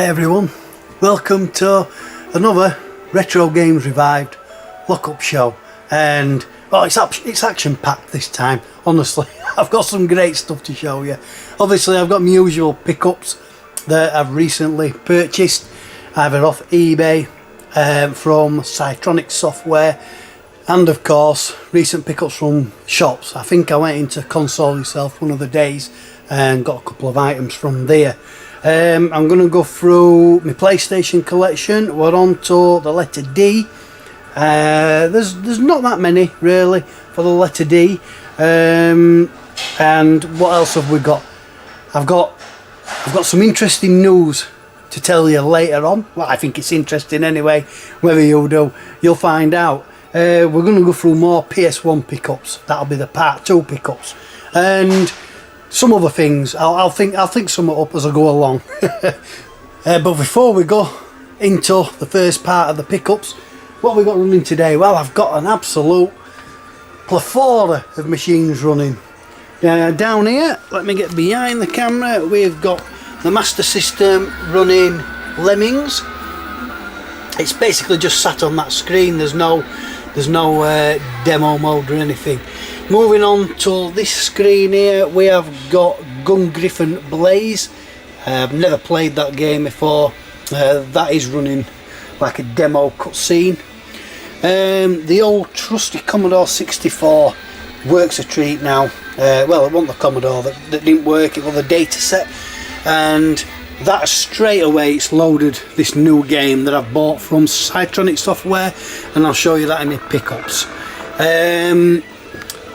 Hi everyone, welcome to another Retro Games Revived lock-up show, and it's action-packed this time. Honestly, I've got some great stuff to show you. Obviously I've got my usual pickups that I've recently purchased, either off eBay, from Citronic Software, and of course recent pickups from shops. I think I went into Console Yourself one of the days and got a couple of items from there. I'm going to go through my PlayStation collection. We're on to the letter D. There's not that many really for the letter D. And what else have we got? I've got some interesting news to tell you later on. Well, I think it's interesting anyway. Whether you do, you'll find out. We're going to go through more PS1 pickups. That'll be the part 2 pickups, and some other things. I'll think some up as I go along. But before we go into the first part of the pickups, what we got running today? Well, I've got an absolute plethora of machines running. Down here, let me get behind the camera. We've got the Master System running Lemmings. It's basically just sat on that screen. There's no demo mode or anything. Moving on to this screen here, we have got Griffin Blaze. I've never played that game before. That is running like a demo cutscene. The old trusty Commodore 64 works a treat now. Well, it wasn't the Commodore that didn't work, it was the data set, and that straight away it's loaded this new game that I've bought from Citronic Software, and I'll show you that in my pickups.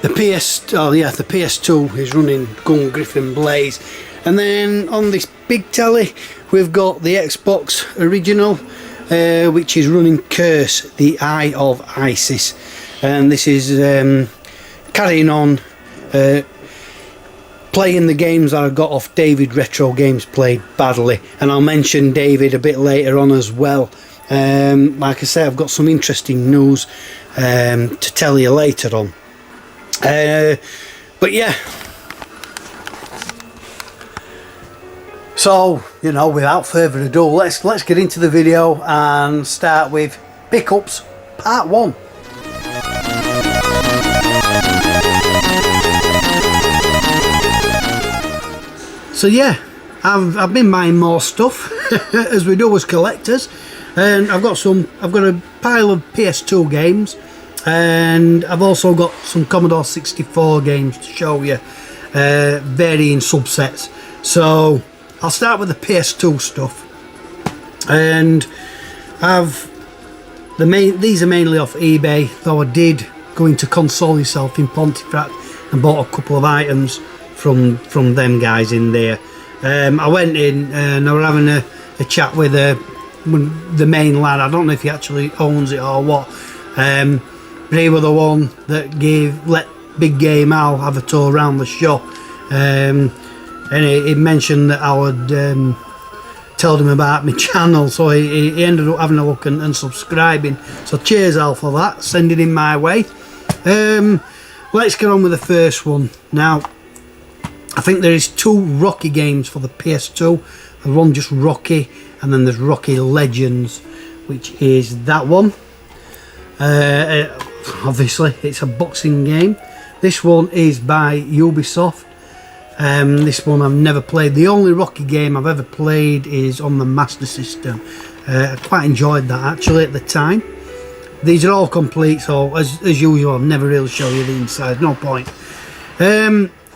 The PS2 is running Griffin Blaze, and then on this big telly we've got the Xbox original, which is running Curse, the Eye of Isis, and this is carrying on playing the games that I got off David Retro Games Played Badly, and I'll mention David a bit later on as well. Like I say, I've got some interesting news to tell you later on. But yeah, so without further ado, let's get into the video and start with pickups part 1. So yeah, I've been buying more stuff as we do as collectors, and I've got a pile of PS2 games, and I've also got some Commodore 64 games to show you, varying subsets. So I'll start with the PS2 stuff, and these are mainly off eBay, though I did go into Console Yourself in Pontefract and bought a couple of items from them guys in there. I went in and I was having a chat with the main lad. I don't know if he actually owns it or what, but he was the one that let Big Game Al have a tour around the shop, and he mentioned that I would tell him about my channel, so he ended up having a look and subscribing. So cheers Al for that, send it in my way. Let's get on with the first one now. I think there is 2 Rocky games for the PS2. There's one just Rocky, and then there's Rocky Legends, which is that one. Obviously it's a boxing game. This one is by Ubisoft. This one I've never played. The only Rocky game I've ever played is on the Master System. I quite enjoyed that actually at the time. These are all complete, so as usual I'll never really show you the inside, no point.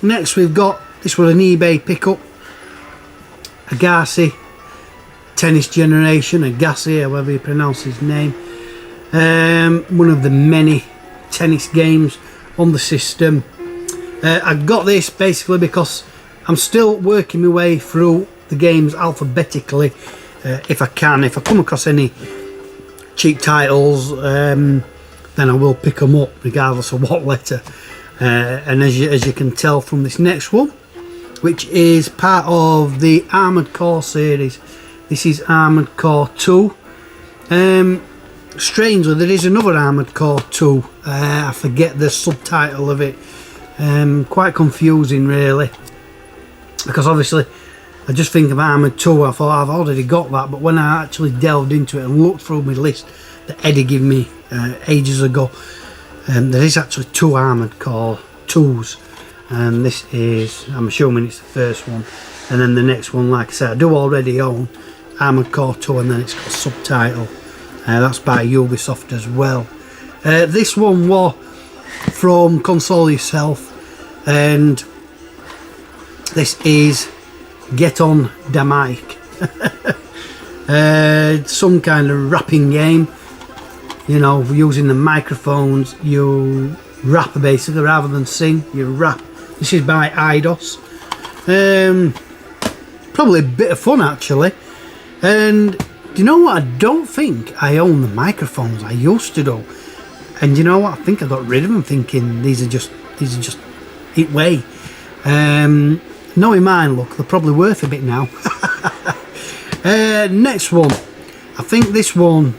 Next we've got, this was an eBay pickup, Agassi Tennis Generation, Agassi, however you pronounce his name. One of the many tennis games on the system. I got this basically because I'm still working my way through the games alphabetically, if I come across any cheap titles, then I will pick them up regardless of what letter. And as you can tell from this next one, which is part of the Armored Core series, this is Armored Core 2. Strangely, there is another Armored Core 2. I forget the subtitle of it. Quite confusing really, because obviously I just think of Armored 2, I thought I've already got that, but when I actually delved into it and looked through my list that Eddie gave me ages ago, there is actually 2 Armored Core 2s, and this is, I'm assuming it's the first one, and then the next one, like I said, I do already own Armored Core 2, and then it's got a subtitle, that's by Ubisoft as well. This one was from Console Yourself, and this is Get On Da Mic. Some kind of rapping game, you know, using the microphones. You rap basically rather than sing, you rap. This is by Eidos. Probably a bit of fun actually. And do you know what, I don't think I own the microphones. I used to do, and you know what, I think I got rid of them thinking these are just it way. Knowing mine, look, they're probably worth a bit now. Next one, I think this one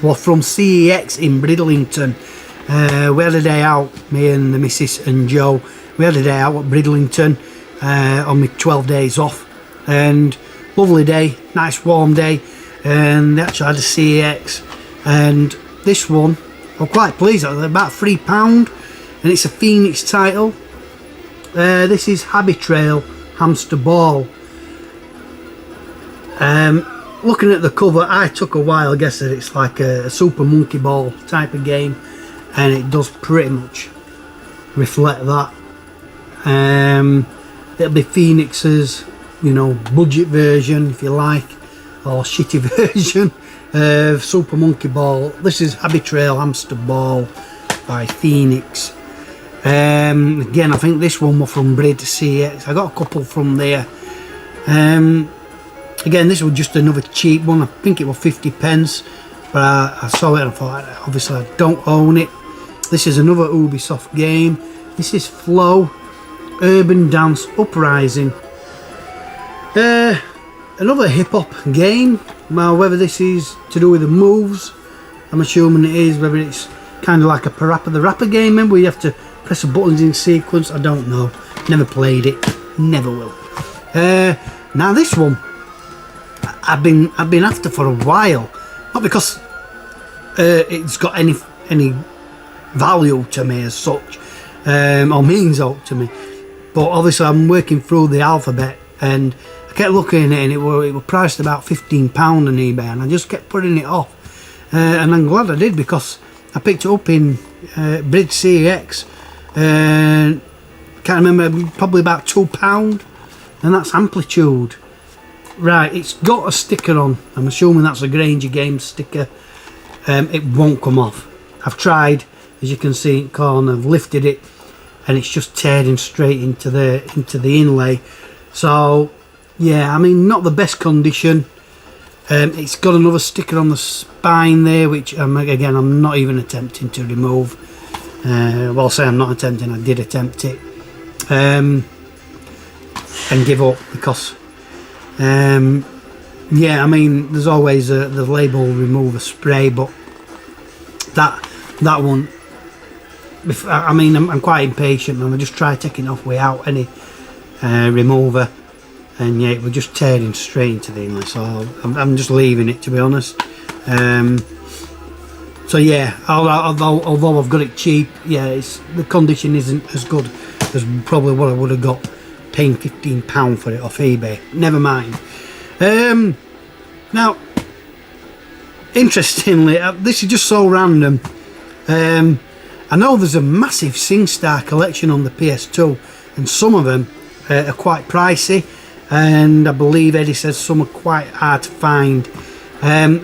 was from CEX in Bridlington. We had a day out, me and the missus and Joe, we had a day out at Bridlington on my 12 days off, and lovely day, nice warm day, and they actually had a CEX, and this one, I'm quite pleased, about £3, and it's a Phoenix title. This is Habitrail Hamster Ball. Looking at the cover, I took a while guessing that it's like a Super Monkey Ball type of game, and it does pretty much reflect that. It'll be Phoenix's, you know, budget version, if you like, or shitty version of Super Monkey Ball. This is Habitrail Hamster Ball by Phoenix. Again, I think this one was from Brid CX. I got a couple from there. Again, this was just another cheap one. I think it was 50p, but I saw it and I thought, obviously I don't own it. This is another Ubisoft game. This is Flow Urban Dance Uprising. Another hip-hop game. Now, whether this is to do with the moves, I'm assuming it is. Whether it's kind of like a Parappa the Rapper game, where you have to press the buttons in sequence, I don't know. Never played it, never will. Now this one, I've been after for a while, not because it's got any value to me as such, or means out to me, but obviously I'm working through the alphabet, and I kept looking at it, and it was priced about £15 on eBay, and I just kept putting it off, and I'm glad I did, because I picked it up in Brid CX. Can't remember, probably about £2, and that's Amplitude. Right, it's got a sticker on. I'm assuming that's a Granger Games sticker. It won't come off. I've tried, as you can see in the corner, I've lifted it, and it's just tearing straight into the inlay. So yeah, I mean, not the best condition. It's got another sticker on the spine there, which again I'm not even attempting to remove. Well, I'll say I'm not attempting, I did attempt it, and give up, because yeah, I mean, there's always the label remover spray, but that one, I mean, I'm quite impatient, and I just try taking it off without any remover, and yeah, it was just tearing straight into the inlay, so I'm just leaving it, to be honest. So yeah, although I've got it cheap, yeah, the condition isn't as good as probably what I would have got paying £15 for it off eBay. Never mind. Now, interestingly, this is just so random. I know there's a massive SingStar collection on the PS2, and some of them are quite pricey, and I believe Eddie says some are quite hard to find. And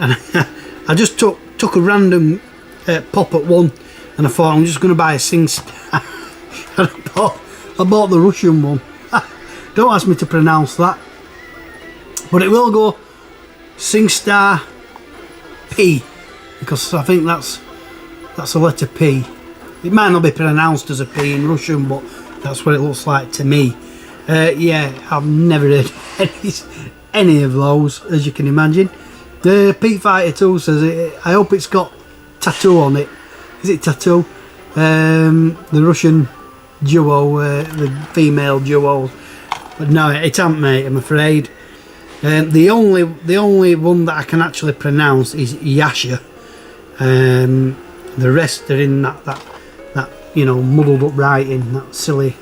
I just took a random pop at one, and I thought I'm just going to buy a SingStar. And I bought the Russian one. Don't ask me to pronounce that, but it will go SingStar P, because I think that's a letter P. It might not be pronounced as a P in Russian, but that's what it looks like to me. Yeah, I've never heard any of those, as you can imagine. The Pete Fighter 2 says it, I hope it's got tattoo on it. Is it tattoo? The Russian duo, the female duo, But no, it ain't, mate, I'm afraid. The only one that I can actually pronounce is Yasha. The rest are in that you know, muddled up writing, that silly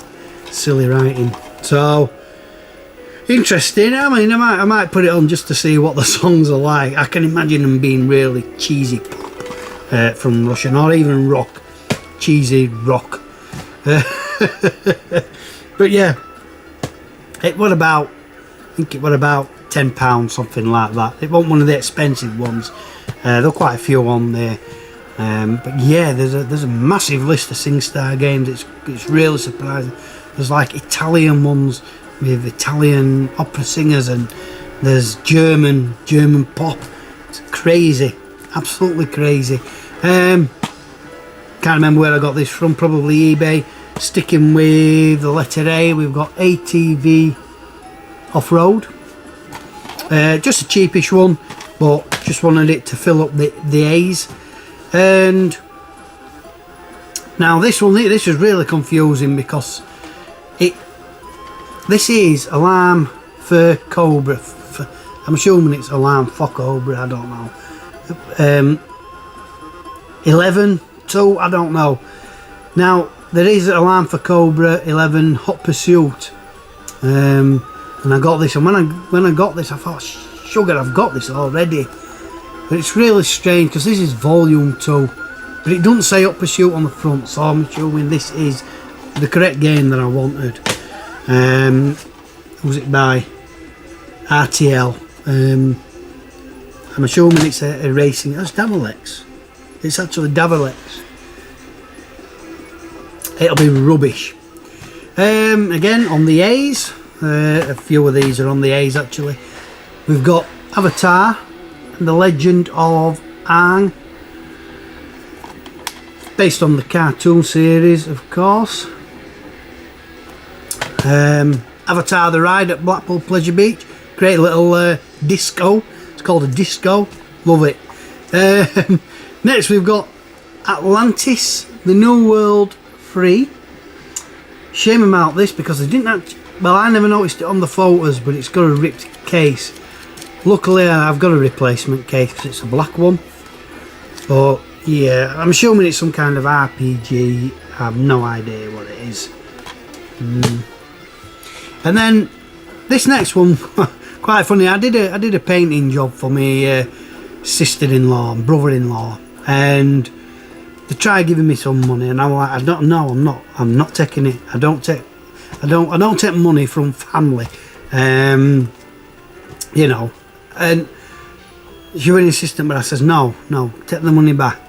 writing. So interesting. I mean, I might put it on just to see what the songs are like. I can imagine them being really cheesy pop from Russian, or even rock, cheesy rock. But yeah, it was about, I think it was about £10, something like that. It wasn't one of the expensive ones. There were quite a few on there. But yeah, there's a massive list of SingStar games. It's really surprising. There's like Italian ones with Italian opera singers, and there's German pop. It's crazy, absolutely crazy. Can't remember where I got this from. Probably eBay. Sticking with the letter A, we've got ATV Off-Road. Just a cheapish one, but just wanted it to fill up the A's. And now this is really confusing, because this is alarm for Cobra. I'm assuming it's alarm for Cobra, I don't know. 11, 2, I don't know. Now there is alarm for Cobra 11 Hot Pursuit, and I got this, and when I got this I thought, sugar, I've got this already. But it's really strange, because this is volume 2, but it doesn't say Hot Pursuit on the front, so I'm assuming this is the correct game that I wanted. Was it by RTL? I'm assuming it's a racing. That's Davalex. It's actually Davalex. It'll be rubbish. Again, on the A's, a few of these are on the A's actually. We've got Avatar and the Legend of Aang, based on the cartoon series, of course. Avatar the Ride at Blackpool Pleasure Beach, great little disco. It's called a disco, love it. Next we've got Atlantis, the New World Free. Shame about this, because they didn't actually, well, I never noticed it on the photos, but it's got a ripped case. Luckily I've got a replacement case, because it's a black one. But yeah, I'm assuming it's some kind of RPG. I have no idea what it is. And then this next one, quite funny. I did a painting job for my sister-in-law and brother-in-law, and they tried giving me some money, and I'm like, I don't know, I'm not taking it. I don't take money from family, you know. And she was insistent, but I says no, take the money back.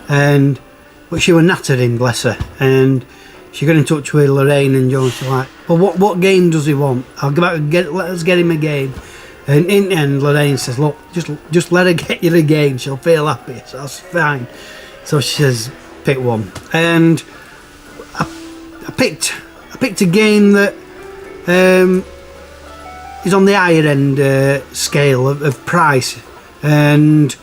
But she was nattering, bless her, and she got in touch with Lorraine and John. She's like, well, what game does he want? I'll go back and let us get him a game. And in the end, Lorraine says, look, just let her get you a game, she'll feel happy. So that's fine. So she says, pick one. And I picked a game that is on the higher end scale of price. And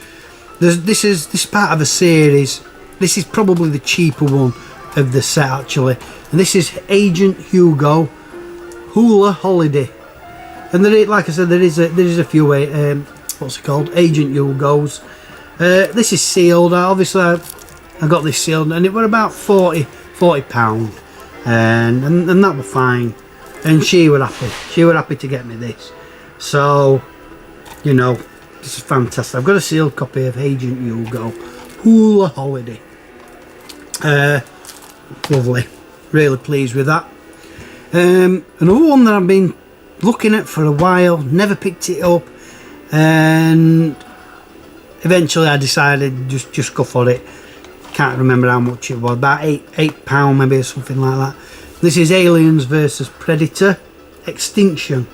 this is part of a series. This is probably the cheaper one of the set actually, and this is Agent Hugo Hula Holiday. And there is, like I said, there is a few what's it called, Agent Hugos. This is sealed. Obviously I got this sealed, and it was about £40, and that was fine, and she was happy to get me this. So, you know, this is fantastic. I've got a sealed copy of Agent Hugo Hula Holiday. Lovely, really pleased with that. Another one that I've been looking at for a while, never picked it up, and eventually I decided just go for it. Can't remember how much it was, about £8 maybe, or something like that. This is Aliens vs Predator Extinction.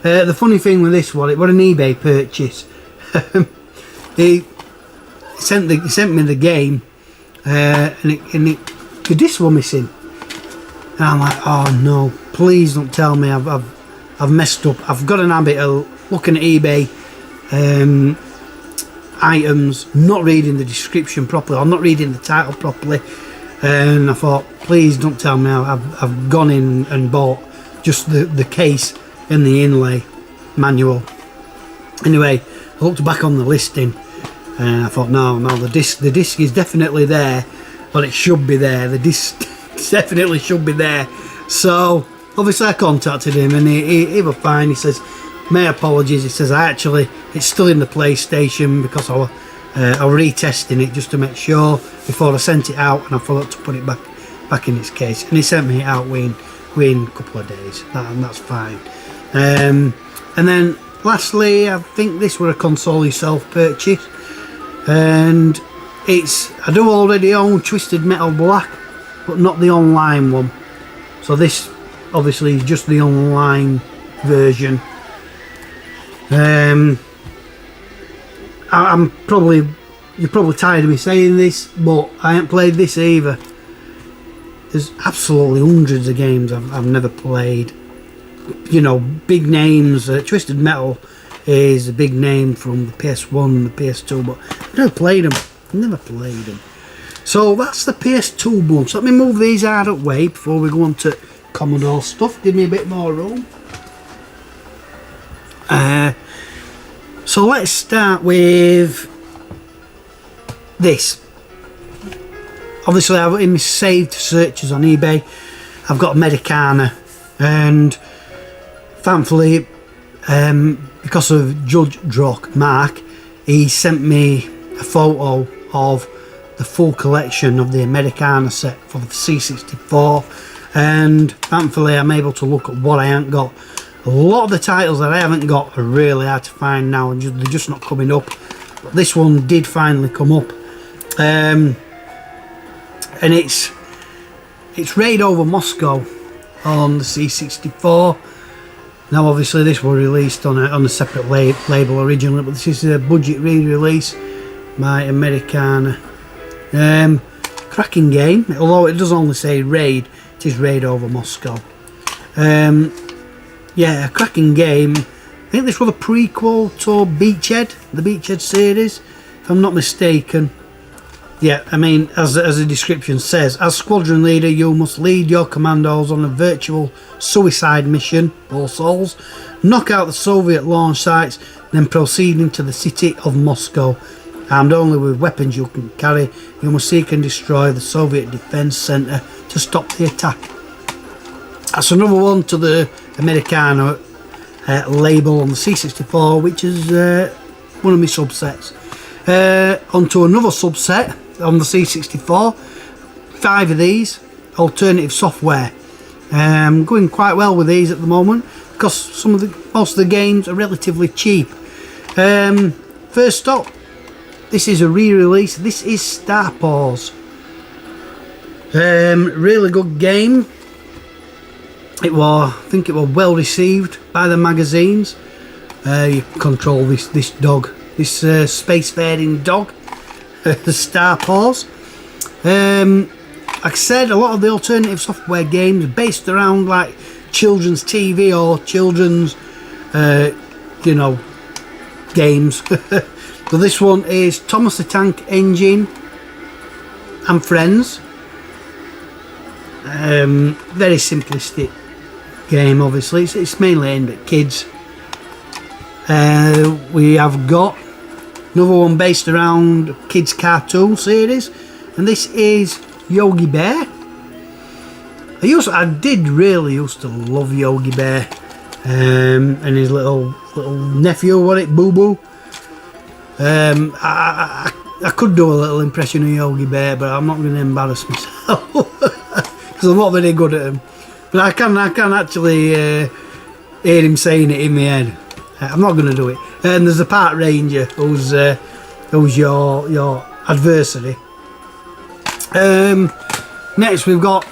The funny thing with this one, it was an eBay purchase. He sent me the game, and the disc was missing, and I'm like, oh no, please don't tell me I've messed up. I've got an habit of looking at eBay items, not reading the description properly, or not reading the title properly, and I thought, please don't tell me I've gone in and bought just the case in the inlay manual. Anyway, I looked back on the listing and I thought, no, the disc is definitely there, but it should be there. The disc definitely should be there. So obviously I contacted him and he was fine. He says, my apologies. He says, it's still in the PlayStation because I was retesting it just to make sure before I sent it out, and I forgot to put it back in its case. And he sent me it out within a couple of days, and that's fine. And then lastly, I think this were a console yourself purchase, and I do already own Twisted Metal Black, but not the online one. So this obviously is just the online version. You're probably tired of me saying this, but I haven't played this either. There's absolutely hundreds of games I've never played. You know, big names. Twisted Metal is a big name from the PS1, the PS2, but I've never played them. So that's the PS2 one. So let me move these out of the way before we go on to Commodore stuff. Give me a bit more room. So let's start with this. Obviously, in my saved searches on eBay, I've got Americana, and thankfully, because of Judge Drock Mark, he sent me a photo of the full collection of the Americana set for the C64, and thankfully I'm able to look at what I haven't got. A lot of the titles that I haven't got are really hard to find now, and they're just not coming up. But this one did finally come up, and it's Raid Over Moscow on the C64. Now, obviously, this was released on a separate label originally, but this is a budget re-release by Americana. Cracking game, although it does only say Raid. It is Raid Over Moscow. Yeah, a cracking game. I think this was a prequel to Beachhead, the Beachhead series, if I'm not mistaken. Yeah, I mean, as the description says, as squadron leader, you must lead your commandos on a virtual suicide mission, all souls, knock out the Soviet launch sites, then proceed into the city of Moscow. Armed only with weapons you can carry, you must seek and destroy the Soviet Defense Center to stop the attack. That's another one to the Americana label on the C64, which is one of my subsets. Onto another subset on the C64, 5 of these, alternative software. Going quite well with these at the moment because most of the games are relatively cheap. First up, this is a re-release. This is Star Paws. Really good game. I think it was well received by the magazines. You control this dog, this spacefaring dog, Star Paws. Like I said, a lot of the alternative software games are based around like children's TV or children's, games. So this one is Thomas the Tank Engine and Friends. Very simplistic game, obviously. It's mainly aimed at kids. We have got another one based around kids cartoon series, and this is Yogi Bear. I did really used to love Yogi Bear, and his little nephew, Boo Boo. I could do a little impression of Yogi Bear, but I'm not going to embarrass myself because I'm not very good at him. But I can actually hear him saying it in my head. I'm not going to do it. And there's a park ranger who's your adversary. Next we've got,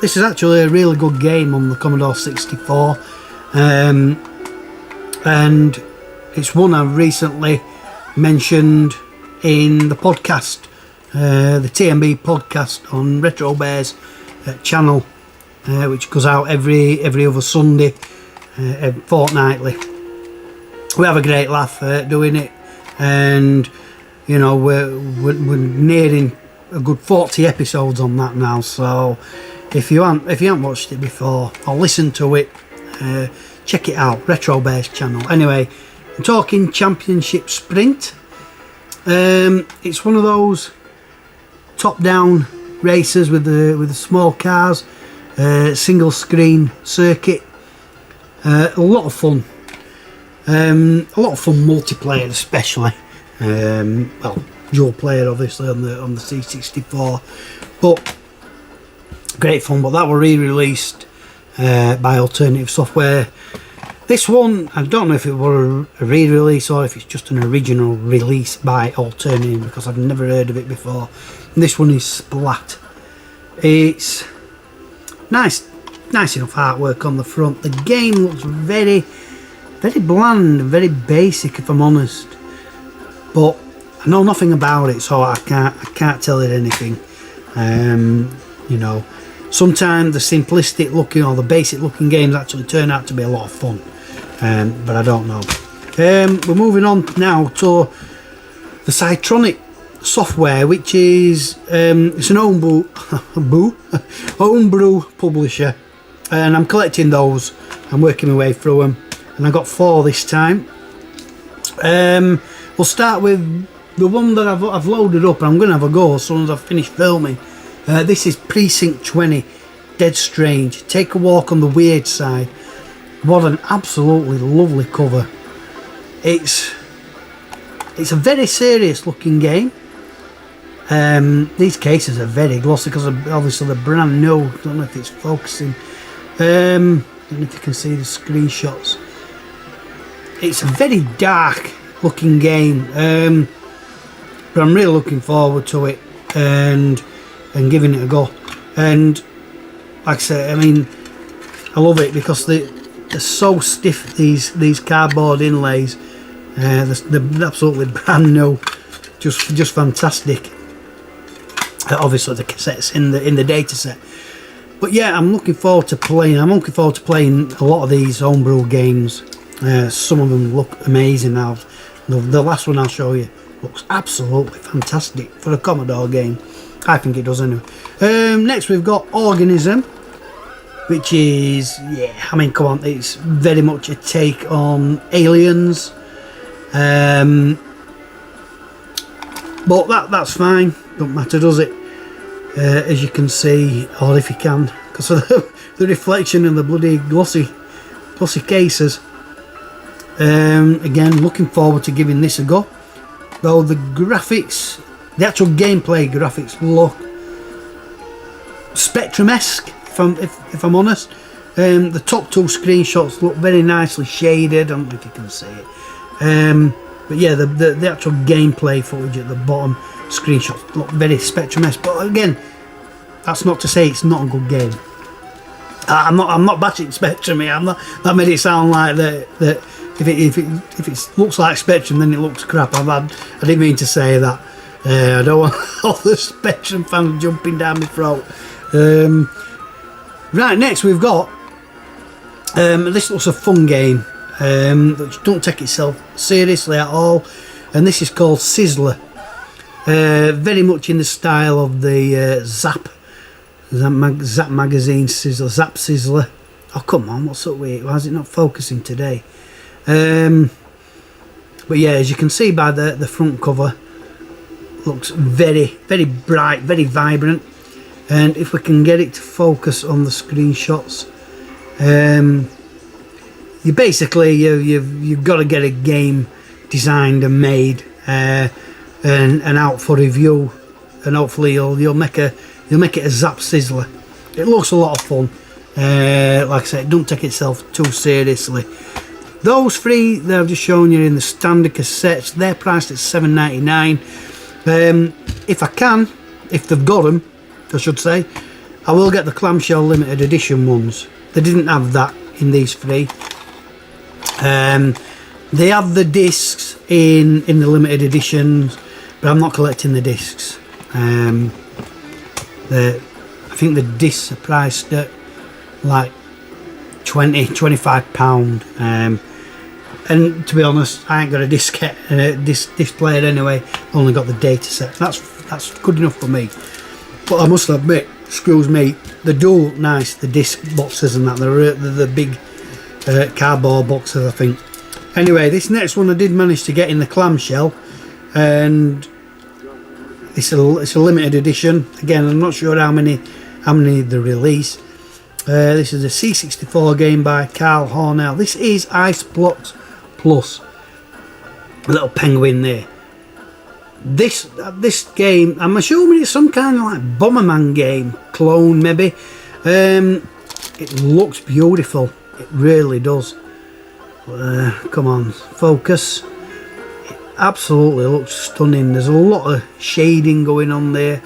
this is actually a really good game on the Commodore 64, and it's one I've recently mentioned in the podcast, the TMB podcast on Retro Bear's channel, which goes out every other Sunday, fortnightly. We have a great laugh doing it, and we're nearing a good 40 episodes on that now. So if you haven't watched it before or listened to it, check it out, Retro Bears channel. Anyway, I'm talking Championship Sprint. It's one of those top-down races with the small cars, single screen circuit. A lot of fun. A lot of fun multiplayer, especially. Well, dual player obviously on the C64, but great fun. But that were re-released by Alternative Software. This one, I don't know if it were a re-release or if it's just an original release by Alternative, because I've never heard of it before. And this one is Splat. It's nice enough artwork on the front. The game looks very bland and very basic, if I'm honest. But I know nothing about it, so I can't tell it anything. You know, sometimes the simplistic looking or the basic looking games actually turn out to be a lot of fun. But I don't know. We're moving on now to the Cytronic software, which is it's an homebrew publisher, and I'm collecting those. I'm working my way through them, and I got 4 this time. We'll start with the one that I've loaded up, and I'm going to have a go as soon as I've finished filming. This is Precinct 20, Dead Strange. Take a walk on the weird side. What an absolutely lovely cover. It's a very serious looking game. These cases are very glossy because obviously they're brand new. I don't know if it's focusing. I don't know if you can see the screenshots. It's a very dark looking game, but I'm really looking forward to it and giving it a go. And like I say, I mean, I love it because they're so stiff, these cardboard inlays. They're absolutely brand new, just fantastic. Obviously the cassettes in the data set. But yeah, I'm looking forward to playing. I'm looking forward to playing a lot of these homebrew games. Some of them look amazing now. The last one I'll show you looks absolutely fantastic for a Commodore game. I think it does anyway. Next we've got Organism, which is, yeah, I mean, come on, it's very much a take on Aliens. But that's fine, don't matter, does it? As you can see, or if you can, because of the reflection and the bloody glossy cases. Again, looking forward to giving this a go. Though the graphics, the actual gameplay graphics look Spectrum-esque, if I'm honest. The top 2 screenshots look very nicely shaded. I don't know if you can see it. But yeah, the actual gameplay footage at the bottom screenshots look very Spectrum-esque. But again, that's not to say it's not a good game. I'm not bashing Spectrum here. That made it sound like that if it looks like Spectrum, then it looks crap. I didn't mean to say that. I don't want all the Spectrum fans jumping down my throat. Right, next we've got this looks a fun game, which don't take itself seriously at all, and this is called Sizzler. Very much in the style of the Zap magazine Sizzler, Zap Sizzler. Oh come on, what's up with it? Why is it not focusing today? But yeah, as you can see by the front cover, looks very bright, very vibrant. And if we can get it to focus on the screenshots, you've got to get a game designed and made and out for review, and hopefully you'll make it a Zap Sizzler. It looks a lot of fun. Like I said, don't take itself too seriously. Those 3 that I've just shown you in the standard cassettes, they're priced at $7.99. If they've got them, I should say, I will get the clamshell limited edition ones. They didn't have that in these 3. They have the discs in the limited editions, but I'm not collecting the discs. I think the discs are priced at like £25. And to be honest, I ain't got a disc player anyway. Only got the data set. That's good enough for me. But I must admit, screws me, they do look nice. The disc boxes and that, they're the big cardboard boxes, I think. Anyway, this next one I did manage to get in the clamshell, and it's a limited edition. Again, I'm not sure how many they release. This is a C64 game by Carl Hornell. This is Ice Blocks Plus. A little penguin there. This game, I'm assuming it's some kind of like Bomberman game clone, maybe. It looks beautiful. It really does. Come on, focus. It absolutely looks stunning. There's a lot of shading going on there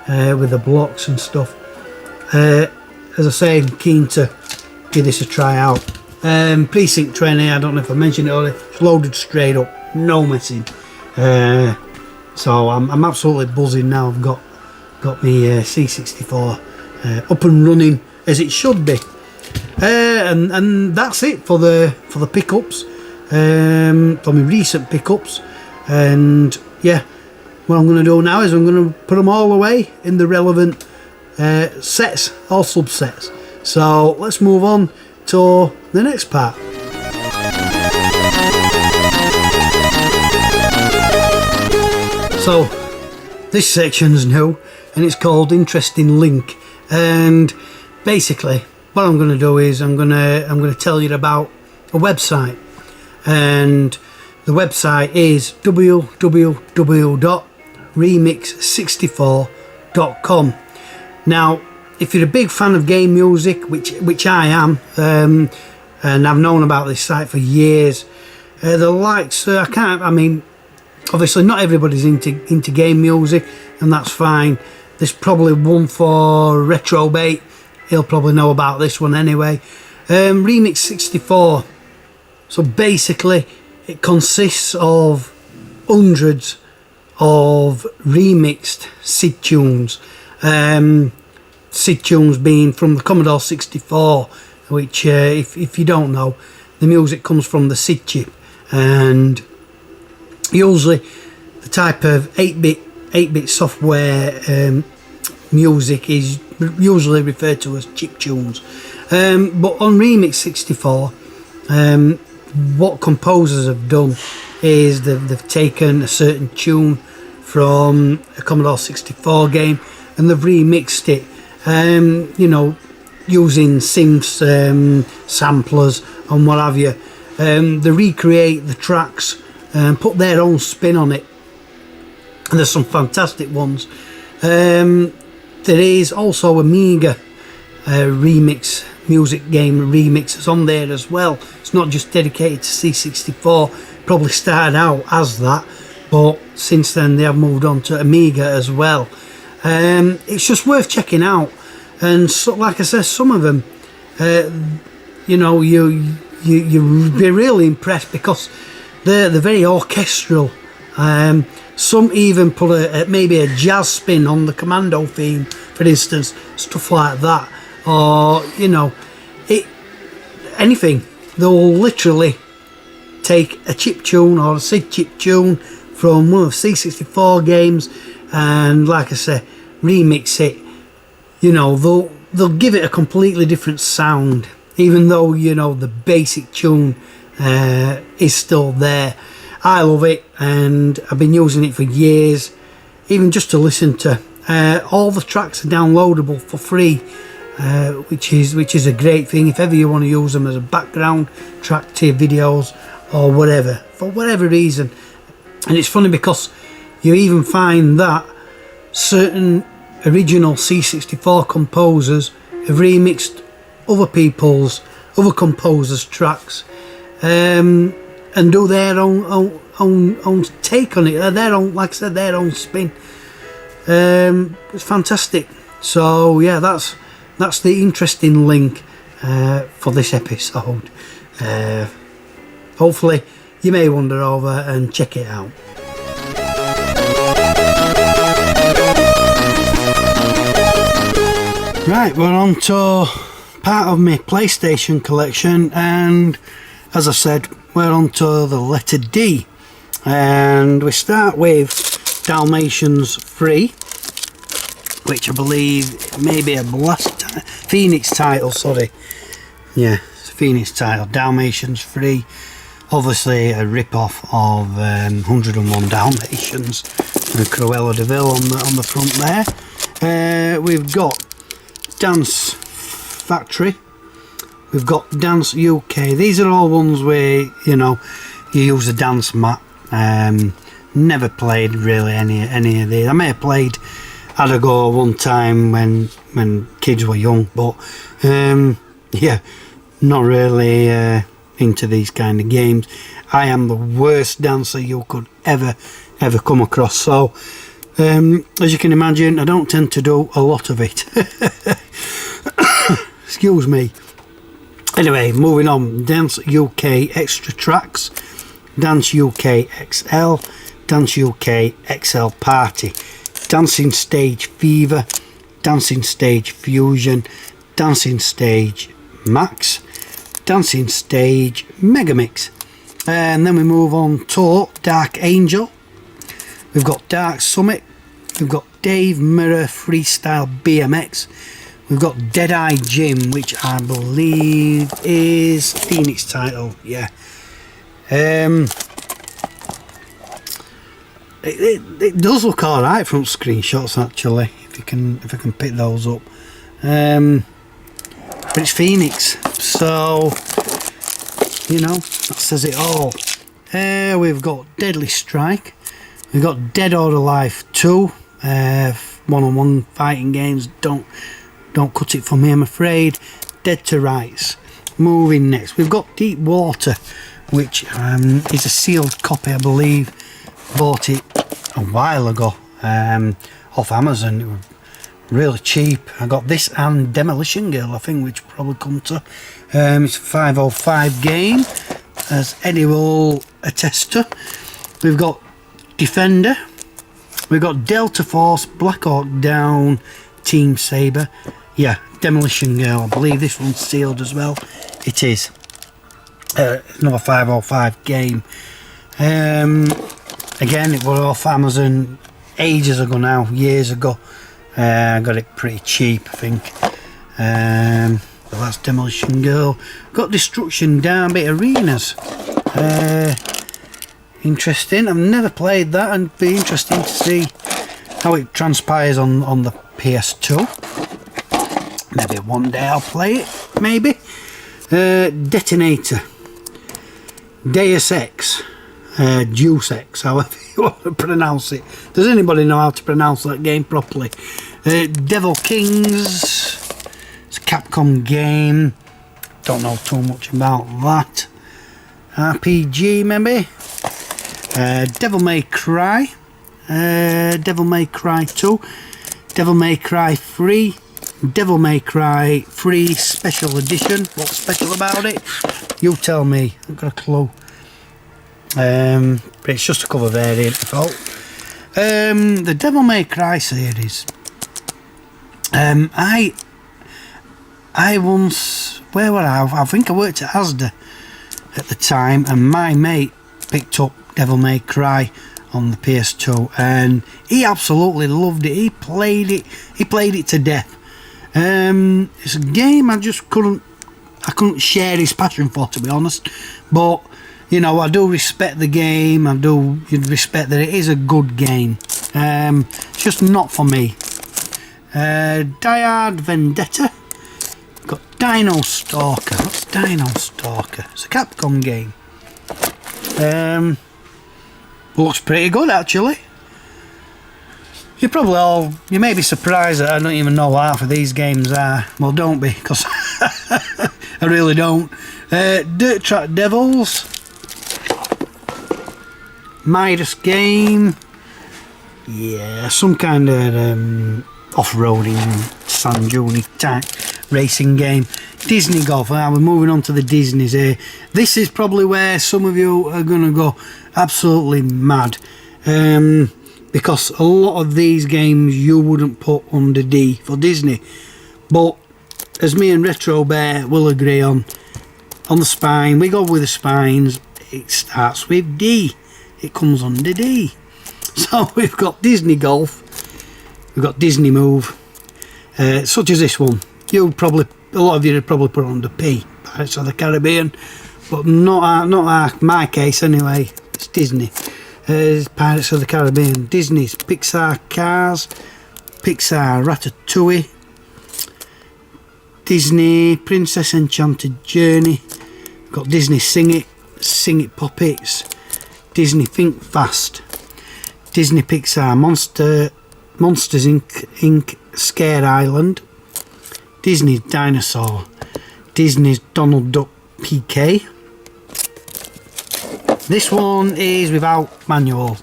with the blocks and stuff. As I say, I'm keen to give this a try out. Precinct training, I don't know if I mentioned it already. It's loaded straight up, no messing. So I'm absolutely buzzing now. I've got my C64 up and running as it should be. And that's it for the pickups, for my recent pickups. And yeah, what I'm going to do now is I'm going to put them all away in the relevant sets, or subsets. So let's move on to the next part. So this section's new, and it's called Interesting Link. And basically what I'm going to do is I'm going to tell you about a website, and the website is www.remix64.com. Now, if you're a big fan of game music, which I am, and I've known about this site for years, the likes, I mean, obviously not everybody's into game music, and that's fine. There's probably one for Retro Bait. He'll probably know about this one anyway. Remix 64. So basically, it consists of hundreds of remixed SID tunes. SID tunes being from the Commodore 64, which, if you don't know, the music comes from the SID chip, and usually the type of 8-bit software music is usually referred to as chip tunes. But on Remix 64, what composers have done is they've taken a certain tune from a Commodore 64 game and they've remixed it, you know, using synths, samplers and what have you. They recreate the tracks and put their own spin on it, and there's some fantastic ones. There is also Amiga remix, music game remixes on there as well. It's not just dedicated to C64. Probably started out as that, but since then they have moved on to Amiga as well. It's just worth checking out, and so, like I said, some of them, you know, you'll be really impressed because they're very orchestral. Some even put maybe a jazz spin on the Commando theme, for instance, stuff like that, or you know, anything. They'll literally take a chip tune or a SID chip tune from one of C64 games, and like I say, remix it. You know, they'll give it a completely different sound, even though, you know, the basic tune is still there. I love it, and I've been using it for years, even just to listen to. All the tracks are downloadable for free, which is a great thing if ever you want to use them as a background track to your videos or whatever, for whatever reason. And it's funny because you even find that certain original C64 composers have remixed other composers' tracks, and do their own take on it, their own, like I said, their own spin. It's fantastic. So yeah, that's the interesting link for this episode. Hopefully you may wander over and check it out. Right, we're on to part of my PlayStation collection, and as I said, we're on to the letter D, and we start with Dalmatians 3, which I believe may be a Phoenix title, sorry. Yeah, it's Phoenix title, Dalmatians 3. Obviously a rip-off of 101 Dalmatians with Cruella de Vil on the front there. We've got Dance Factory. We've got Dance UK. These are all ones where, you know, you use a dance mat. Never played really any of these. I may have played, had a go one time when kids were young, but yeah, not really into these kind of games. I am the worst dancer you could ever come across, so as you can imagine, I don't tend to do a lot of it. Excuse me. Anyway, moving on. Dance UK Extra Tracks, Dance UK XL, Dance UK XL Party, Dancing Stage Fever, Dancing Stage Fusion, Dancing Stage Max, Dancing Stage Megamix. And then we move on to Dark Angel. We've got Dark Summit. We've got Dave Mirror Freestyle BMX. We've got Deadeye Gym, which I believe is Phoenix title. Yeah. It does look alright from screenshots actually, if I can pick those up. But it's Phoenix, so you know, that says it all. We've got Deadly Strike. We've got Dead or Alive 2. One-on-one fighting games don't cut it for me, I'm afraid. Dead to Rights. Moving next, we've got Deep Water, which is a sealed copy, I believe. Bought it a while ago off Amazon. It was really cheap. I got this and Demolition Girl, I think, which probably come to. It's a 505 game, as Eddie will attest to. We've got Defender. We've got Delta Force, Black Hawk Down, Team Saber. Yeah, Demolition Girl. I believe this one's sealed as well. It is. Another 505 game. Again, it was off Amazon ages ago now, years ago. I got it pretty cheap, I think. But that's Demolition Girl. Got Destruction Derby Arenas. Interesting. I've never played that, and it'd be interesting to see how it transpires on the PS2. Maybe one day I'll play it, maybe. Detonator. Deus Ex. Deus Ex, however you want to pronounce it. Does anybody know how to pronounce that game properly? Devil Kings. It's a Capcom game. Don't know too much about that. RPG maybe. Devil May Cry. Devil May Cry 2. Devil May Cry 3. Devil May Cry 3 Special Edition. What's special about it? You tell me. I've got a clue. But it's just a cover variant, I thought. The Devil May Cry series. I once, where were I think I worked at Asda at the time, and my mate picked up Devil May Cry on the PS2, and he absolutely loved it. He played it to death. It's a game I couldn't share his passion for, to be honest, but you know, I do respect the game. I do respect that it is a good game. It's just not for me. Die Hard Vendetta. Got Dino Stalker. What's Dino Stalker? It's a Capcom game. Looks pretty good actually. You may be surprised that I don't even know what half of these games are. Well, don't be, because I really don't. Dirt Track Devils. Midas game. Yeah, some kind of off-roading sand dune type racing game. Disney Golf. We're moving on to the Disneys here. This is probably where some of you are going to go absolutely mad, because a lot of these games you wouldn't put under D for Disney, but as me and Retro Bear will agree on the spine, we go with the spines, it starts with D. It comes under D. So we've got Disney Golf, we've got Disney Move, such as this one. A lot of you would probably put it under P, Pirates of the Caribbean, but not my case anyway. It's Disney. It's Pirates of the Caribbean. Disney's Pixar Cars, Pixar Ratatouille, Disney Princess Enchanted Journey. We've got Disney Sing It Puppets, Disney Think Fast, Disney Pixar Monsters Inc. Scare Island, Disney's Dinosaur, Disney's Donald Duck PK. This one is without manual,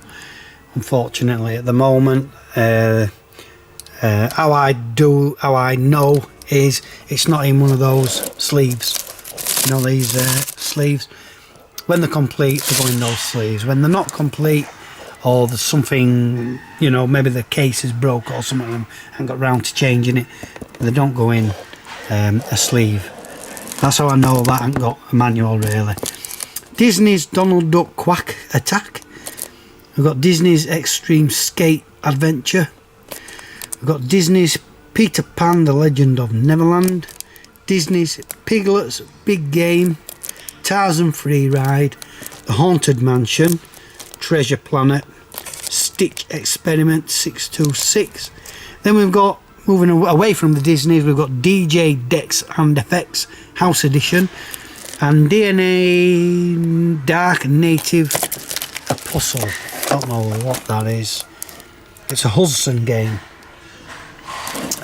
unfortunately, at the moment. How I know is it's not in one of those sleeves. You know, these sleeves. When they're complete, they go in those sleeves. When they're not complete, or there's something, you know, maybe the case is broke or something and haven't got round to changing it, they don't go in a sleeve. That's how I know that I haven't got a manual, really. Disney's Donald Duck Quack Attack. We've got Disney's Extreme Skate Adventure. We've got Disney's Peter Pan The Legend of Neverland, Disney's Piglet's Big Game, Tarzan Free Ride, The Haunted Mansion, Treasure Planet, Stitch Experiment 626. Then we've got, moving away from the Disneys, we've got DJ Decks and Effects House Edition and DNA Dark Native A Puzzle. Don't know what that is. It's a Hudson game.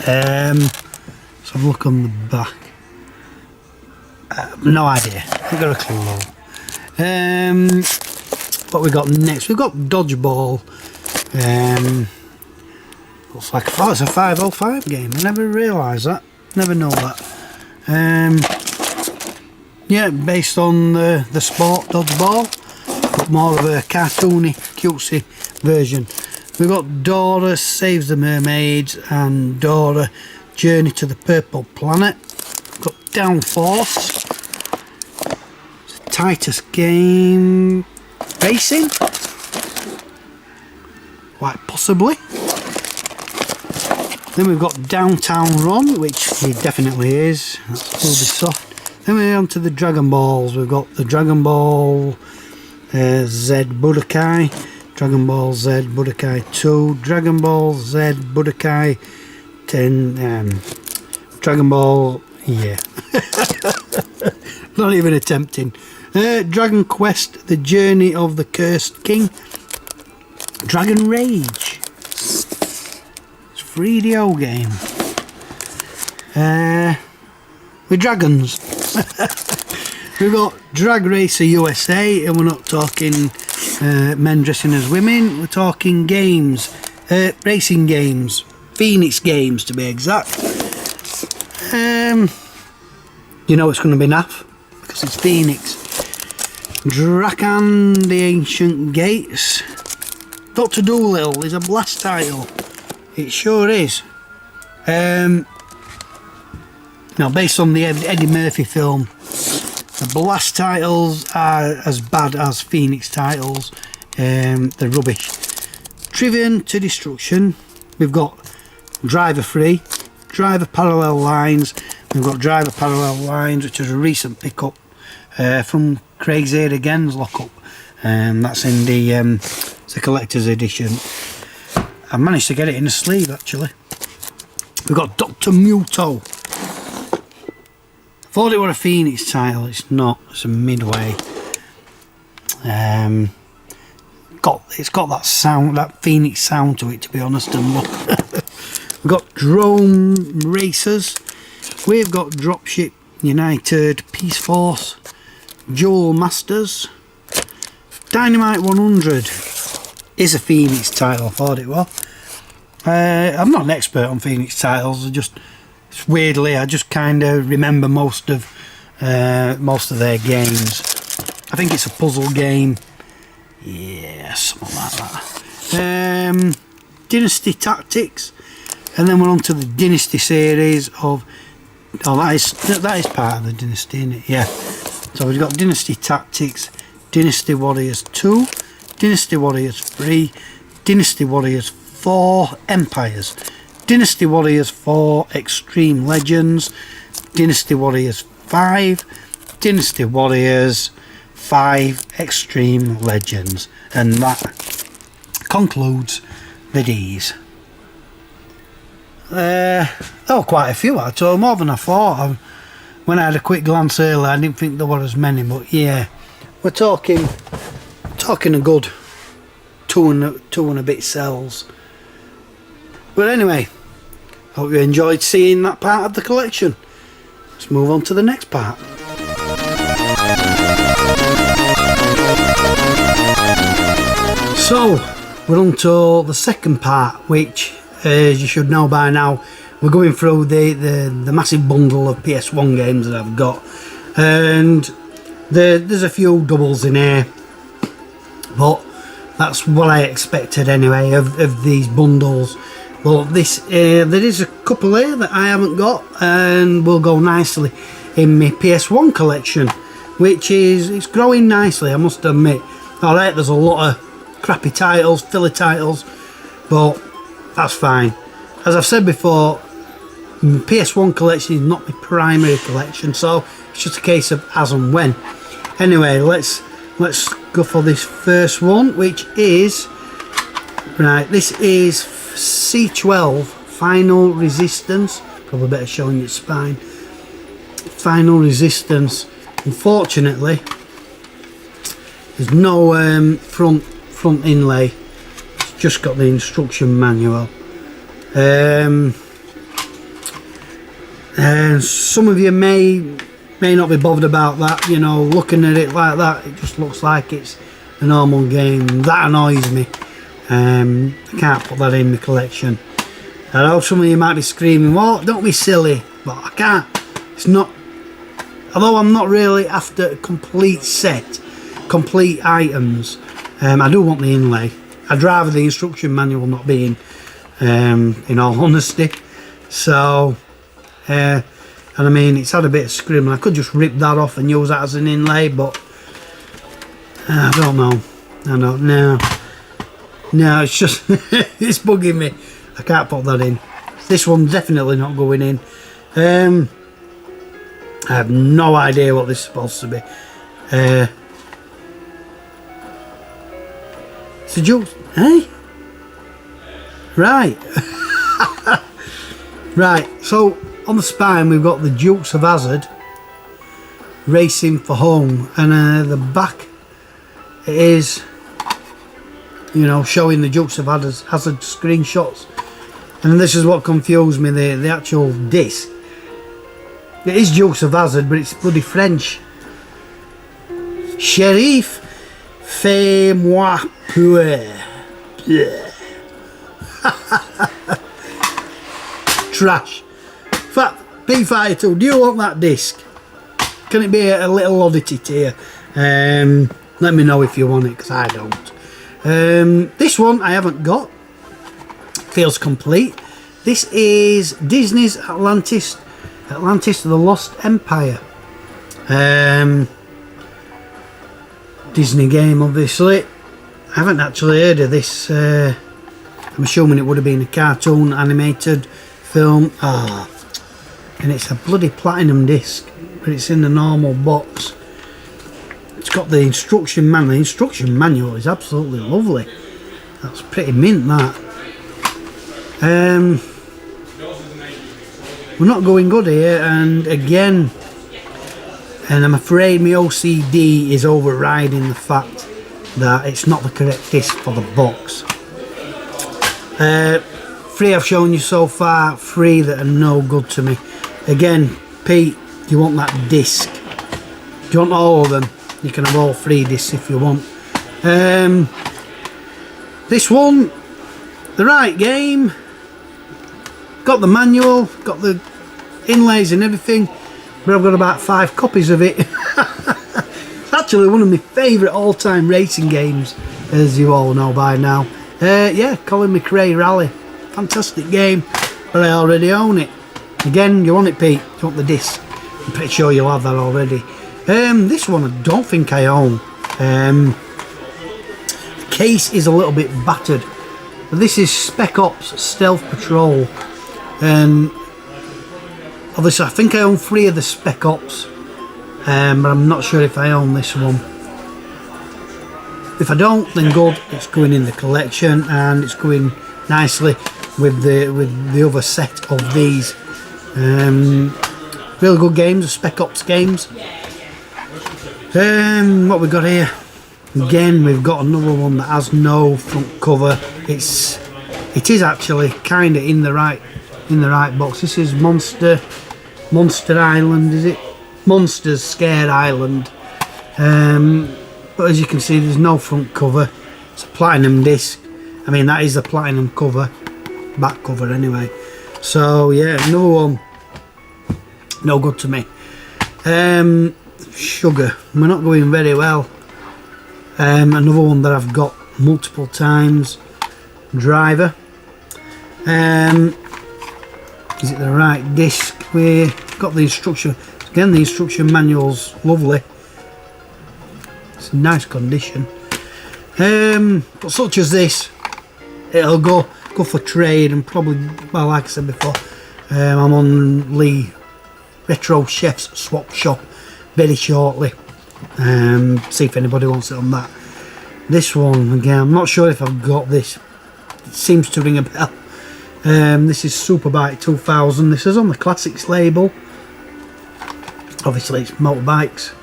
Let's have a look on the back. No idea. I've got a clue though. What we got next? We've got Dodgeball. Looks like it's a 505 game. I never realised that. Never know that. Yeah, based on the sport Dodgeball, but more of a cartoony, cutesy version. We've got Dora Saves the Mermaids and Dora Journey to the Purple Planet. We've got Downforce. It's a Titus game. Racing? Quite possibly. Then we've got Downtown Run, which it definitely is. That's Ubisoft. Then we're on to the Dragon Balls. We've got the Dragon Ball Z Budokai, Dragon Ball Z Budokai 2, Dragon Ball Z Budokai 10, Dragon Ball, yeah. Not even attempting. Dragon Quest, The Journey of the Cursed King, Dragon Rage. It's a 3DO game. With dragons. We've got Drag Racer USA, and we're not talking men dressing as women, we're talking games, racing games, Phoenix games to be exact. You know it's going to be naff because it's Phoenix. Drakan the Ancient Gates. Dr. Dolittle is a blast title. It sure is. Now, based on the Eddie Murphy film, the blast titles are as bad as Phoenix titles. They're rubbish. Trivium to Destruction. We've got Driver Free, Driver Parallel Lines. We've got Driver Parallel Lines, which is a recent pickup from Craig's Here Again's lockup. That's in the collector's edition. I managed to get it in a sleeve actually. We've got Dr. Muto. Thought it were a Phoenix title, it's not, it's a Midway. It's got that sound, that Phoenix sound to it, to be honest. And look, we've got Drone Racers, we've got Dropship United, Peace Force, Duel Masters, Dynamite 100 is a Phoenix title, I thought it was. I'm not an expert on Phoenix titles, weirdly, I just kind of remember most of their games. I think it's a puzzle game. Yeah, something like that. Dynasty Tactics, and then we're on to the Dynasty series of. Oh, that is part of the Dynasty, isn't it? Yeah. So we've got Dynasty Tactics, Dynasty Warriors 2, Dynasty Warriors 3, Dynasty Warriors 4, Empires. Dynasty Warriors 4 Extreme Legends, Dynasty Warriors 5, Dynasty Warriors 5 Extreme Legends, and that concludes these. There were quite a few actually, more than I thought. When I had a quick glance earlier, I didn't think there were as many, but yeah, we're talking a good two and a bit cells. But anyway, hope you enjoyed seeing that part of the collection. Let's move on to the next part. So we're on to the second part, which, as you should know by now, we're going through the massive bundle of PS1 games that I've got, and there's a few doubles in here, but that's what I expected anyway of these bundles. But this there is a couple here that I haven't got, and will go nicely in my PS1 collection, which is, it's growing nicely, I must admit. Alright, there's a lot of crappy titles, filler titles, but that's fine. As I've said before, my PS1 collection is not my primary collection, so it's just a case of as and when. Anyway, let's go for this first one, which is, right, this is C12 Final Resistance. Probably better showing your spine. Final Resistance. Unfortunately, there's no front inlay. It's just got the instruction manual. And some of you may not be bothered about that, you know, looking at it like that. It just looks like it's a normal game. That annoys me. I can't put that in my collection. I know some of you might be screaming, well, don't be silly, but I can't. It's not, although I'm not really after a complete set, complete items, I do want the inlay. I'd rather the instruction manual not be in all honesty. So, and I mean, it's had a bit of scrim. I could just rip that off and use that as an inlay, but I don't know. I don't know. No, it's just it's bugging me. I can't put that in. This one's definitely not going in. I have no idea what this is supposed to be. It's a joke, eh? Right. Right, so on the spine we've got the Dukes of Hazzard Racing for Home, and the back it is, you know, showing the Dukes of Hazzard screenshots. And this is what confused me, the actual disc. It is Dukes of Hazzard, but it's bloody French. Sheriff, fais-moi peur. Trash. P2, do you want that disc? Can it be a little oddity to you? Let me know if you want it, because I don't. This one I haven't got. Feels complete. This is Disney's Atlantis the Lost Empire. Disney game, obviously. I haven't actually heard of this. I'm assuming it would have been a cartoon animated film. And it's a bloody platinum disc, but it's in the normal box. It's got the instruction manual. The instruction manual is absolutely lovely. That's pretty mint, that. We're not going good here, and again, and I'm afraid my OCD is overriding the fact that it's not the correct disc for the box. 3 I've shown you so far, 3 that are no good to me. Again, Pete, do you want that disc? Do you want all of them? You can have all 3 discs if you want. This one, the right game, got the manual, got the inlays and everything, but I've got about 5 copies of it. It's actually one of my favourite all-time racing games, as you all know by now. Yeah, Colin McRae Rally, fantastic game, but I already own it. Again, you want it, Pete? You want the disc? I'm pretty sure you'll have that already. This one I don't think I own. The case is a little bit battered. But this is Spec Ops Stealth Patrol. Obviously, I think I own 3 of the Spec Ops but I'm not sure if I own this one. If I don't, then good, it's going in the collection, and it's going nicely with the other set of these. Really good games, Spec Ops games. What we got here? Again, we've got another one that has no front cover. It is actually kind of in the right box. This is Monster Island, is it? Monsters Scare Island. But as you can see, there's no front cover. It's a platinum disc. I mean, that is the platinum cover, back cover anyway. So yeah, another one, no good to me. Sugar, we're not going very well. Another one that I've got multiple times. Driver. Is it the right disc? We've got the instruction. Again, the instruction manual's lovely. It's in nice condition. But such as this, it'll go for trade, and probably, well, like I said before, I'm on Lee Retro Chef's swap shop very shortly. See if anybody wants it on that. This one, again, I'm not sure if I've got this. It seems to ring a bell. This is Superbike 2000. This is on the Classics label. Obviously it's motorbikes.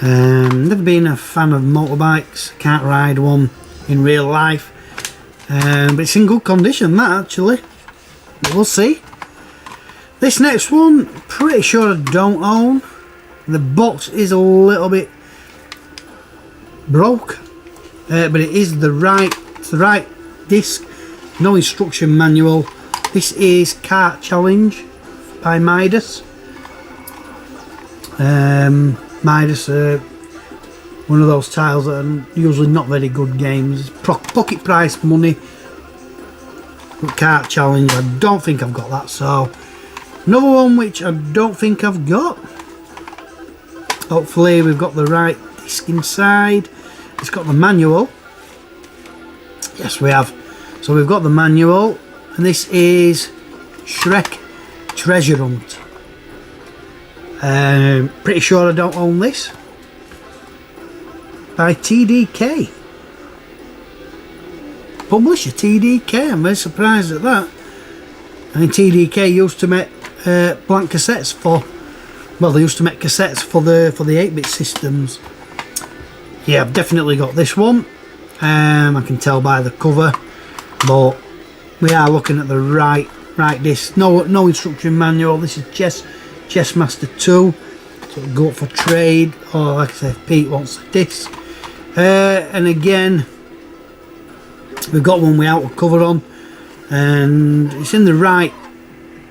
Never been a fan of motorbikes. Can't ride one in real life. But it's in good condition, that, actually. But we'll see. This next one, pretty sure I don't own. The box is a little bit broke, but it is the right disc. No instruction manual. This is Kart Challenge by Midas. Midas, one of those tiles that are usually not very good games. Pocket price money. Kart Challenge, I don't think I've got that. So another one which I don't think I've got. Hopefully we've got the right disc inside. It's got the manual. Yes, we have. So we've got the manual, and this is Shrek Treasure Hunt. Pretty sure I don't own this. By TDK. Publisher TDK, I'm very surprised at that. I mean, TDK used to make blank cassettes for, well, they used to make cassettes for the 8-bit systems. Yeah, I've definitely got this one. I can tell by the cover, but we are looking at the right disc. No instruction manual. This is Chess Master 2, so it'll go up for trade, or like I said, if Pete wants the disc. And again, we've got one without a cover on, and it's in the right.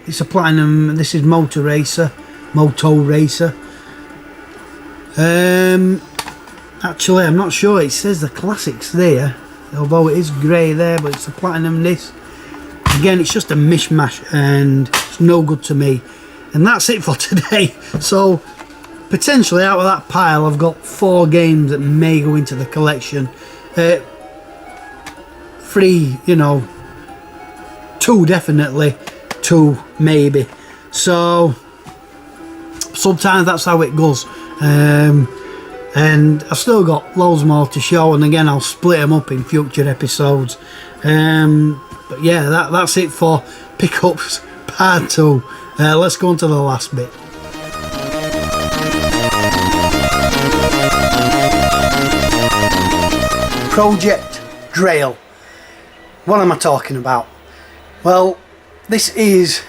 It's a platinum. This is Moto Racer. Actually, I'm not sure. It says the Classics there, although it is grey there, but it's a platinum disc. Again, it's just a mishmash, and it's no good to me. And that's it for today. So potentially out of that pile, I've got 4 games that may go into the collection. 3, you know, 2 definitely, 2 maybe. So sometimes that's how it goes. And I've still got loads more to show, and again I'll split them up in future episodes. But yeah, that's it for pickups part 2. Let's go on to the last bit. Project Drail. What am I talking about? Well, this is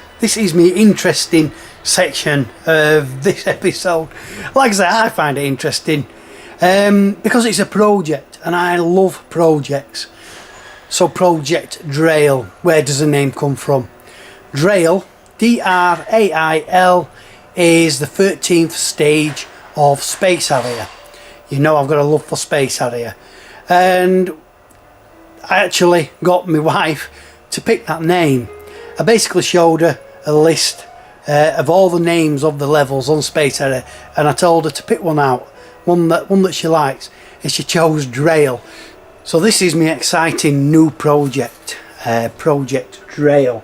me interesting section of this episode. Like I say, I find it interesting because it's a project, and I love projects. So Project Drail, where does the name come from? Drail, D-R-A-I-L, is the 13th stage of Space Harrier. You know I've got a love for Space Harrier, and I actually got my wife to pick that name. I basically showed her a list of all the names of the levels on Space Harrier, and I told her to pick one out, one that she likes, and she chose Drail. So this is my exciting new project, Project Drail.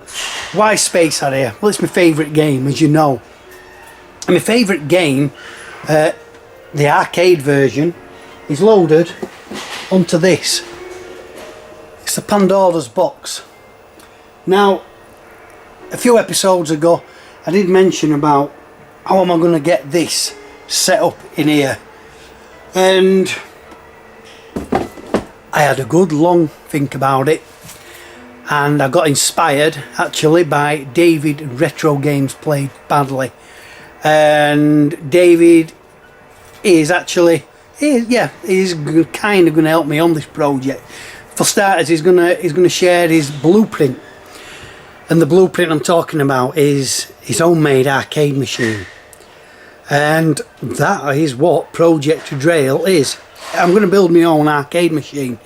Why Space Harrier? Well, it's my favourite game, as you know. And my favourite game the arcade version is loaded onto this. It's the Pandora's box. Now, a few episodes ago I did mention about how am I going to get this set up in here, and I had a good long think about it, and I got inspired actually by David Retro Games Played Badly. And David is actually, he's kind of going to help me on this project. For starters, he's going to share his blueprint, and the blueprint I'm talking about is his homemade arcade machine, and that is what Project Drail is. I'm going to build my own arcade machine,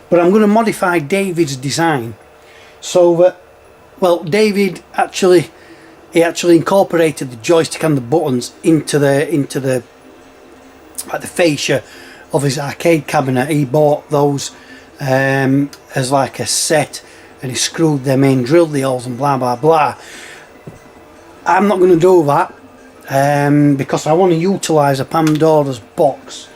but I'm going to modify David's design so that, well, David actually incorporated the joystick and the buttons into the like the fascia of his arcade cabinet. He bought those as like a set, and he screwed them in, drilled the holes and blah blah blah. I'm not going to do that because I want to utilise a Pandora's box.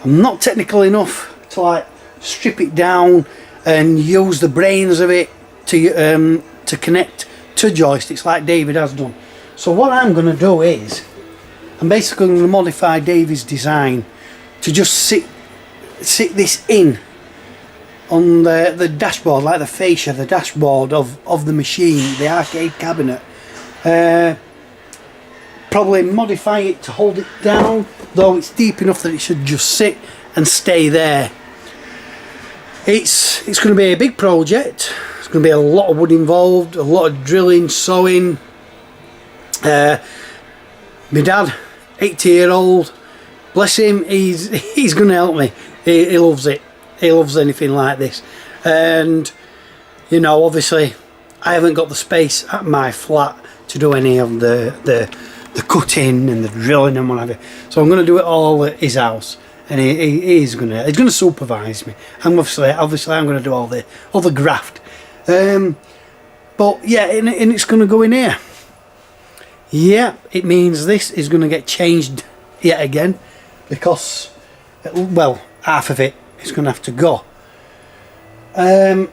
I'm not technical enough to like strip it down and use the brains of it to connect to joysticks like David has done. So what I'm going to do is I'm basically going to modify David's design to just sit this in on the dashboard, like the fascia, the dashboard of the machine, the arcade cabinet. Probably modify it to hold it down, though it's deep enough that it should just sit and stay there. It's going to be a big project. There's going to be a lot of wood involved, a lot of drilling, sewing. My dad, 80-year-old, bless him, he's going to help me. He loves it. He loves anything like this. And you know, obviously I haven't got the space at my flat to do any of the cutting and the drilling and whatever, so I'm going to do it all at his house, and he's going to supervise me. And obviously I'm going to do all the graft. But yeah, and it's going to go in here. Yeah, it means this is going to get changed yet again, because, well, half of it is going to have to go. I'm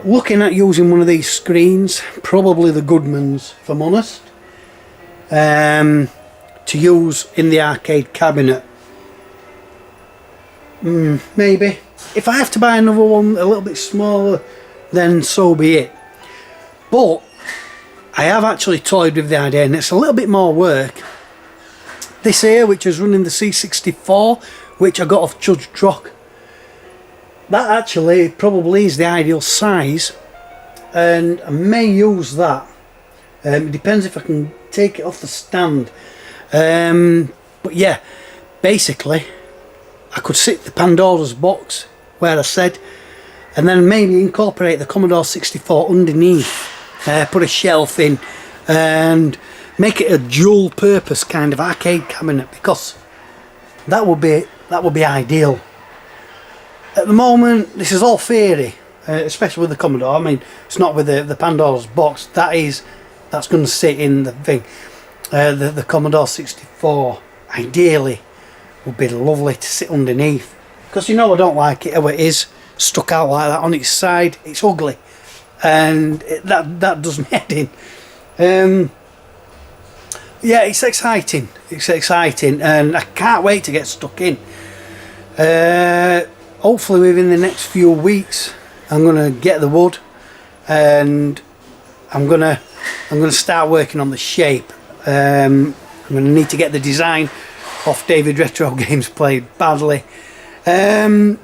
looking at using one of these screens, probably the Goodman's if I'm honest, to use in the arcade cabinet. Maybe. If I have to buy another one a little bit smaller, then so be it. But I have actually toyed with the idea, and it's a little bit more work. This here, which is running the C64, which I got off Judge Trock, that actually probably is the ideal size, and I may use that. It depends if I can take it off the stand. But yeah, basically I could sit the Pandora's box where I said, and then maybe incorporate the Commodore 64 underneath, put a shelf in and make it a dual purpose kind of arcade cabinet, because that would be ideal. At the moment this is all theory, especially with the Commodore. I mean, it's not with the Pandora's box. That's going to sit in the thing. The Commodore 64 ideally would be lovely to sit underneath, because you know I don't like it how it is stuck out like that on its side. It's ugly, and that does me head in. Yeah, it's exciting, and I can't wait to get stuck in. Hopefully within the next few weeks I'm going to get the wood, and I'm going to start working on the shape. I'm going to need to get the design off David Retro Games Played Badly. The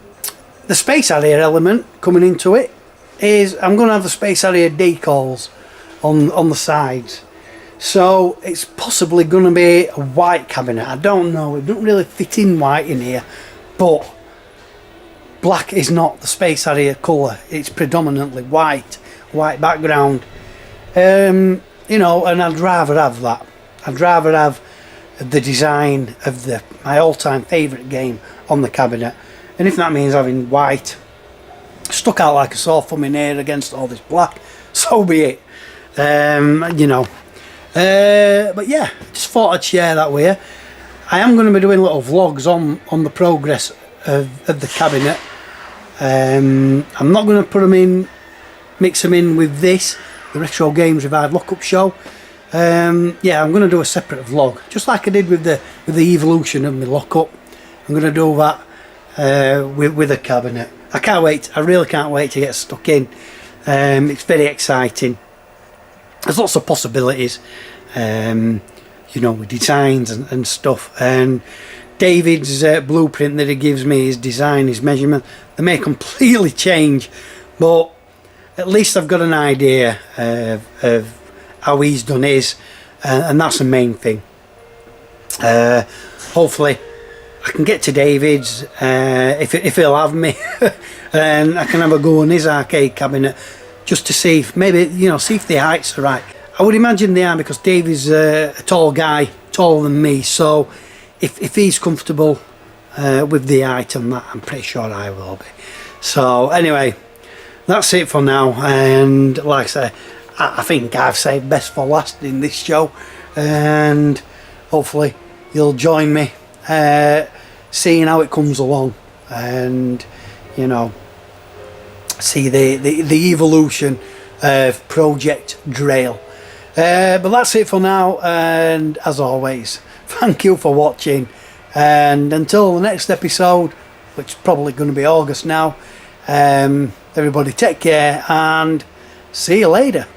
Space Harrier element coming into it is I'm going to have the Space Harrier decals on the sides, so it's possibly going to be a white cabinet. I don't know, it doesn't really fit in white in here, but black is not the Space Harrier colour. It's predominantly white background. You know, and I'd rather have that. I'd rather have the design of my all-time favourite game on the cabinet, and if that means having white stuck out like a sore thumb in here against all this black, so be it. You know, But yeah, just thought I'd share that with you. I am going to be doing little vlogs on the progress of the cabinet. I'm not going to put them in, mix them in with this, the Retro Games Revived Lockup Show. Yeah, I'm going to do a separate vlog, just like I did with the evolution of my lockup. I'm going to do that with a cabinet. I can't wait. I really can't wait to get stuck in. It's very exciting. There's lots of possibilities, you know, with designs and stuff. And David's blueprint that he gives me, his design, his measurement, they may completely change, but at least I've got an idea of how he's done his, and that's the main thing. Hopefully I can get to David's, if he'll have me, and I can have a go on his arcade cabinet, just to see if maybe, you know, see if the heights are right. I would imagine they are, because David's a tall guy, taller than me, so if he's comfortable with the item, that I'm pretty sure I will be. So anyway, that's it for now, and like I say, I think I've saved best for last in this show, and hopefully you'll join me seeing how it comes along, and you know, see the evolution of Project Drail. But that's it for now, and as always, thank you for watching, and until the next episode, which is probably going to be August now, everybody take care and see you later.